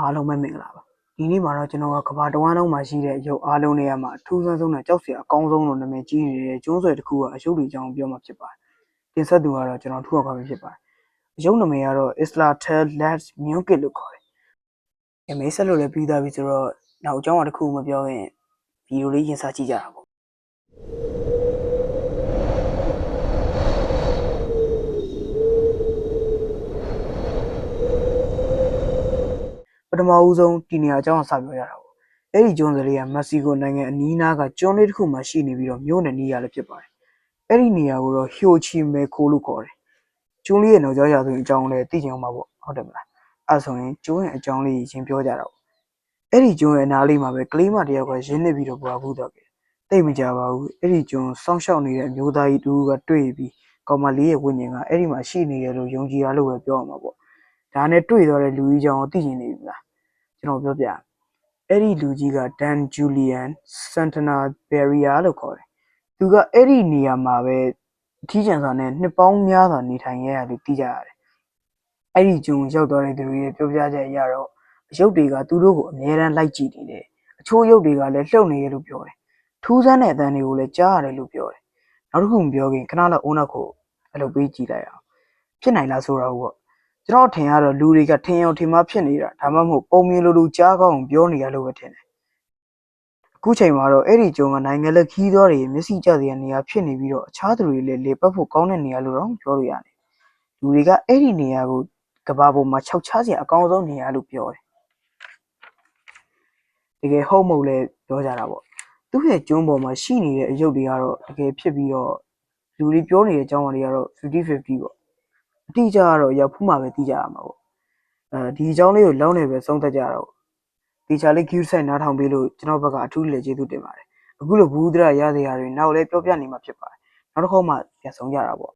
အားလုံးပဲမင်္ဂလာပါဒီနေ့မှာတော့ကျွန်တော်ကကဘာတဝမ်းလုံးမှာရှိတဲ့ရုပ်အားလုံးတွေမှာအထူးဆန်းဆုံးနဲ့ကြောက်စရာအကောင်းဆုံးလို့နာမည်ကြီးနေတဲ့ကျွန်းဆွယ်တစ်ခုကအရုပ်တွေအကြောင်းပြောမှာဖြစ်ပါတယ်တင်ဆက်သူကတော့ကျွန်တော်ထူအောင်ပါပဲဖြစ်ပါတယ်အရုပ်နာမည်ကတော့ Islatel Labs Music လို့ခေါ်တယ်မိတ်ဆက်လို့လည်းပြီးသားပြီဆိုတော့နောက်အကြောင်းအတစ်ခုမပြောရင်ဗီဒီယိုလေးရင်စားကြည့်ကြတာပေါ့ပထမဦးဆုံးဒီနေရာအကြောင်းအစပြောရတာပေါ့အဲ့ဒီကျွန်းစလေးကမက္ဆီကိုနိုင်ငံအနီးနားကကျွန်းလေးတစ်ခုမှာရှိနေပြီးတော့မြို့နယ်နေရာလည်းဖြစ်ပါတယ်အဲ့ဒီနေရာကိုတော့ဟီယိုချီမဲခိုလို့ခေါ်တယ်ကျွန်းလေးရဲ့နောက်ကျောရာဆိုရင်အကြောင်းလည်းသိချင်အောင်ပါပေါ့ဟုတ်တယ်မလားအဲ့ဆိုရင်ကျွန်းရဲ့အကြောင်းလေးရှင်းပြောကြတာပေါ့အဲ့ဒီကျွန်းရဲ့အနားလေးမှာပဲကလေးမတယောက်ကရင်းနေပြီးတော့ပွားဖို့တော့တိတ်မကြပါဘူးအဲ့ဒီကျွန်းစောင့်ရှောက်နေတဲ့အမျိုးသားကြီးတူကတွေ့ပြီးကောင်မလေးရဲ့ဝိညာဉ်ကအဲ့ဒီမှာရှိနေတယ်လို့ယုံကြည်ရလို့ပဲပြောရမှာပေါ့ဒါနဲ့တွေ့သွားတဲ့လူကြီးကြောင်သိချင်နေပြီလားကျွန်တော်ပြောပြအဲ့ဒီလူကြီးက Dan Julian Santana Barria လို့ခေါ်တယ်သူကအဲ့ဒီနေရာမှာပဲအထီးကျန်စွာနဲ့နှစ်ပေါင်းများစွာနေထိုင်ခဲ့ရလို့သိကြရတယ်အဲ့ဒီကျွန်းရောက်သွားတဲ့သူတွေရဲ့ပြောပြချက်အရတော့အရုပ်တွေကသူတို့ကိုအမြဲတမ်းလိုက်ကြည့်နေတယ်အချို့ရုပ်တွေကလည်းလှုပ်နေရလို့ပြောတယ်ထူးဆန်းတဲ့အသံတွေကိုလည်းကြားရတယ်လို့ပြောတယ်နောက်တစ်ခုမပြောခင်ခဏလောက်အုံနောက်ကိုအဲ့လိုပေးကြည့်လိုက်အောင်ဖြစ်နိုင်လားဆိုတော့ပေါ့ကျွန်တော်ထင်ရတော့လူတွေကထင်အောင်ထင်မှားဖြစ်နေတာဒါမှမဟုတ်ပုံမြင်လိုကြားကောင်းပြောနေရလို့ပဲထင်တယ်အခုချိန်မှာတော့အဲ့ဒီကျွန်းကနိုင်ငံလက်ခီးသွားတွေမျက်စိကျစရာနေရာဖြစ်နေပြီးတော့အခြားသူတွေလည်းလေပတ်ဖို့ကောင်းတဲ့နေရာလို့တော့ပြောလို့ရတယ်လူတွေကအဲ့ဒီနေရာကိုကဘာပေါ်မှာခြောက်ချစရာအကောင်းဆုံးနေရာလို့ပြောတယ်တကယ်ဟုတ်မဟုတ်လဲပြောကြတာပေါ့သူ့ရဲ့ကျွန်းပေါ်မှာရှိနေတဲ့အရုပ်တွေကတော့တကယ်ဖြစ်ပြီးတော့လူတွေပြောနေတဲ့အကြောင်းအရာတွေကတော့50-50ပေါ့အတိအကျကတော့ရောက်ဖူးမှပဲသိကြရမှာပေါ့ဒီအကြောင်းလေးကိုလောင်းနေပဲသုံးသပ်ကြတော့ဒီချာလေး queue site နားထောင်ပေးလို့ကျွန်တော်ဘက်ကအထူးလည်းကျေးဇူးတင်ပါတယ်အခုလိုဘူးဒရရစရာတွေနောက်လည်းပြောပြနေမှာဖြစ်ပါတယ်နောက်တစ်ခေါက်မှပြန်ဆောင်ကြတာပေါ့